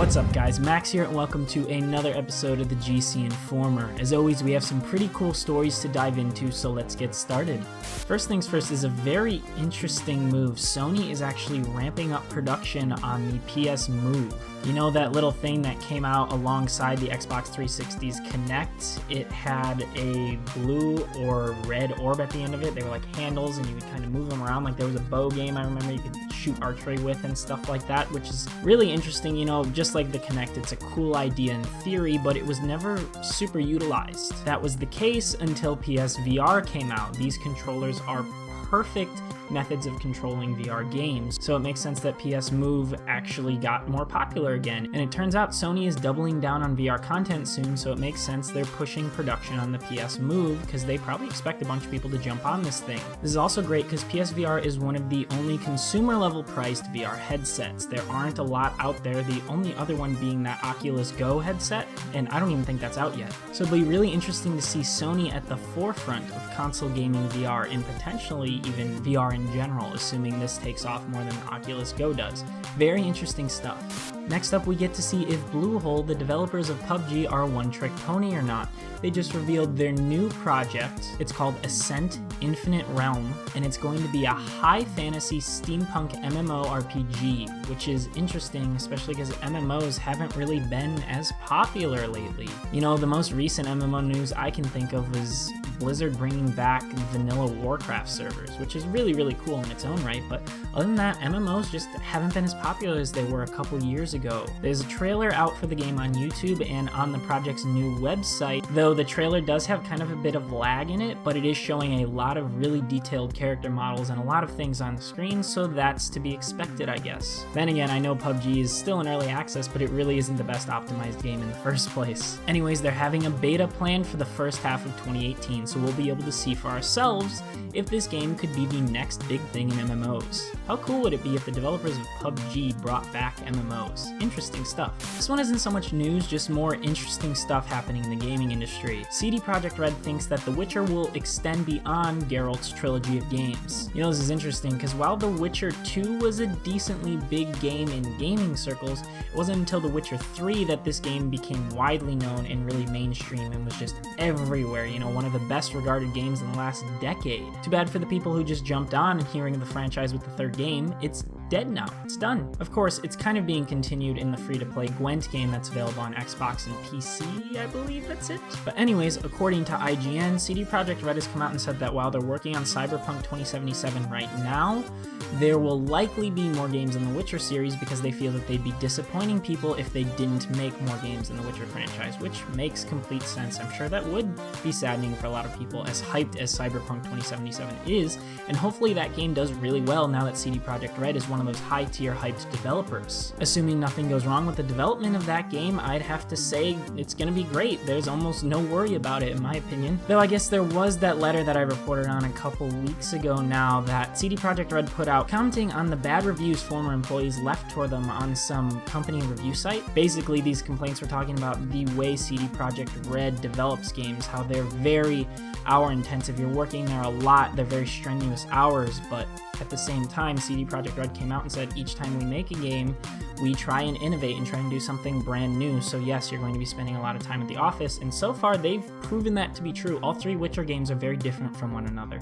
What's up guys, Max here and welcome to another episode of the GC Informer. As always, we have some pretty cool stories to dive into, so let's get started. First things first is a very interesting move. Sony is actually ramping up production on the PS Move. You know that little thing that came out alongside the Xbox 360's Kinect? It had a blue or red orb at the end of it. They were like handles and you would kind of move them around. Like there was a bow game I remember you could shoot archery with and stuff like that, which is really interesting. You know, just like the Kinect, it's a cool idea in theory, but it was never super utilized. That was the case until PSVR came out. These controllers are perfect methods of controlling VR games, so it makes sense that PS Move actually got more popular again. And it turns out Sony is doubling down on VR content soon, so it makes sense they're pushing production on the PS Move because they probably expect a bunch of people to jump on this thing. This is also great because PSVR is one of the only consumer level priced VR headsets. There aren't a lot out there, the only other one being that Oculus Go headset, and I don't even think that's out yet. So it'll be really interesting to see Sony at the forefront of console gaming VR and potentially even VR in general, assuming this takes off more than the Oculus Go does. Very interesting stuff. Next up, we get to see if Bluehole, the developers of PUBG, are a one-trick pony or not. They just revealed their new project. It's called Ascent Infinite Realm, and it's going to be a high fantasy steampunk MMORPG, which is interesting, especially because MMOs haven't really been as popular lately. You know, the most recent MMO news I can think of was Blizzard bringing back vanilla Warcraft servers, which is really cool in its own right, but other than that, MMOs just haven't been as popular as they were a couple years ago. There's a trailer out for the game on YouTube and on the project's new website, though the trailer does have kind of a bit of lag in it, but it is showing a lot of really detailed character models and a lot of things on the screen, so that's to be expected, I guess. Then again, I know PUBG is still in early access, but it really isn't the best optimized game in the first place. Anyways, they're having a beta planned for the first half of 2018, so we'll be able to see for ourselves if this game could be the next big thing in MMOs. How cool would it be if the developers of PUBG brought back MMOs? Interesting stuff. This one isn't so much news, just more interesting stuff happening in the gaming industry. CD Projekt Red thinks that The Witcher will extend beyond Geralt's trilogy of games. You know, this is interesting because while The Witcher 2 was a decently big game in gaming circles, it wasn't until The Witcher 3 that this game became widely known and really mainstream and was just everywhere. You know, one of the best regarded games in the last decade. Too bad for the people who just jumped on and hearing of the franchise with the third game. It's dead now. It's done. Of course, it's kind of being continued in the free-to-play Gwent game that's available on Xbox and PC, I believe that's it. But anyways, according to IGN, CD Projekt Red has come out and said that while they're working on Cyberpunk 2077 right now, there will likely be more games in the Witcher series because they feel that they'd be disappointing people if they didn't make more games in the Witcher franchise, which makes complete sense. I'm sure that would be saddening for a lot of people, as hyped as Cyberpunk 2077 is, and hopefully that game does really well now that CD Projekt Red is one of those high-tier hyped developers. Assuming nothing goes wrong with the development of that game, I'd have to say it's gonna be great. There's almost no worry about it in my opinion. Though I guess there was that letter that I reported on a couple weeks ago now that CD Projekt Red put out commenting on the bad reviews former employees left for them on some company review site. Basically, these complaints were talking about the way CD Projekt Red develops games, how they're very hour intensive. You're working there a lot, they're very strenuous hours, but at the same time, CD Projekt Red came out and said each time we make a game, we try and innovate and try and do something brand new. So yes, you're going to be spending a lot of time at the office, and so far they've proven that to be true. All three Witcher games are very different from one another,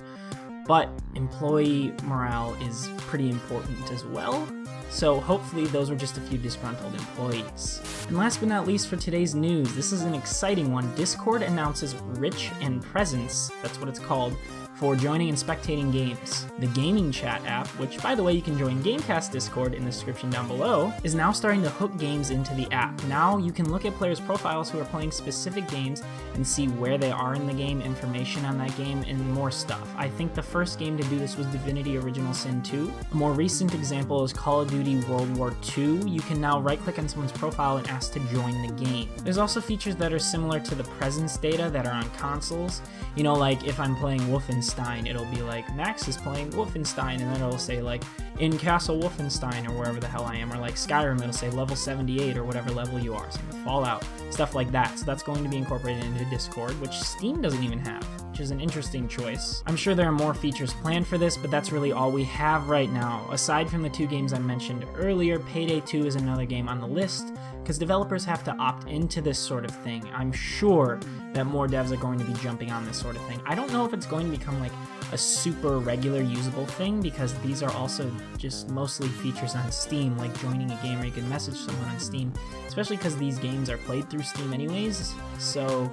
but employee morale is pretty important as well. So hopefully those were just a few disgruntled employees. And last but not least for today's news, this is an exciting one. Discord announces Rich and Presence, that's what it's called, for joining and spectating games. The gaming chat app, which by the way you can join GameCast Discord in the description down below, is now starting to hook games into the app. Now you can look at players' profiles who are playing specific games and see where they are in the game, information on that game, and more stuff. I think the first game to do this was Divinity Original Sin 2. A more recent example is Call of Duty World War II. You can now right-click on someone's profile and ask to join the game. There's also features that are similar to the presence data that are on consoles. You know, like if I'm playing Wolfenstein, it'll be like Max is playing Wolfenstein, and then it'll say like in Castle Wolfenstein or wherever the hell I am, or like Skyrim, it'll say level 78 or whatever level you are, so Fallout, stuff like that. So that's going to be incorporated into Discord, which Steam doesn't even have. which is an interesting choice. I'm sure there are more features planned for this, but that's really all we have right now. Aside from the 2 games I mentioned earlier, Payday 2 is another game on the list, because developers have to opt into this sort of thing. I'm sure that more devs are going to be jumping on this sort of thing. I don't know if it's going to become like a super regular usable thing, because these are also just mostly features on Steam, like joining a game where you can message someone on Steam, especially because these games are played through Steam anyways. So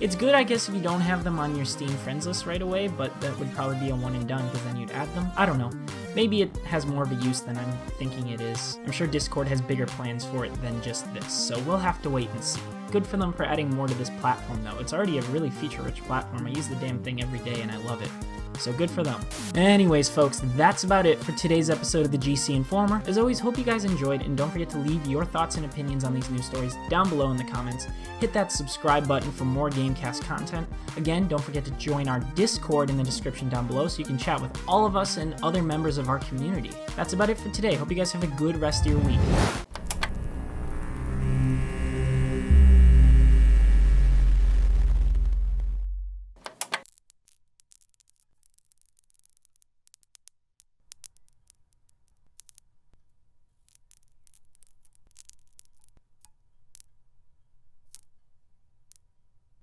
it's good, I guess, if you don't have them on your Steam friends list right away, but that would probably be a one and done, because then you'd add them. I don't know. Maybe it has more of a use than I'm thinking it is. I'm sure Discord has bigger plans for it than just this, so we'll have to wait and see. Good for them for adding more to this platform, though. It's already a really feature-rich platform. I use the damn thing every day, and I love it. So good for them. Anyways, folks, that's about it for today's episode of the GC Informer. As always, hope you guys enjoyed, and don't forget to leave your thoughts and opinions on these news stories down below in the comments. Hit that subscribe button for more GameCast content. Again, don't forget to join our Discord in the description down below so you can chat with all of us and other members of our community. That's about it for today. Hope you guys have a good rest of your week.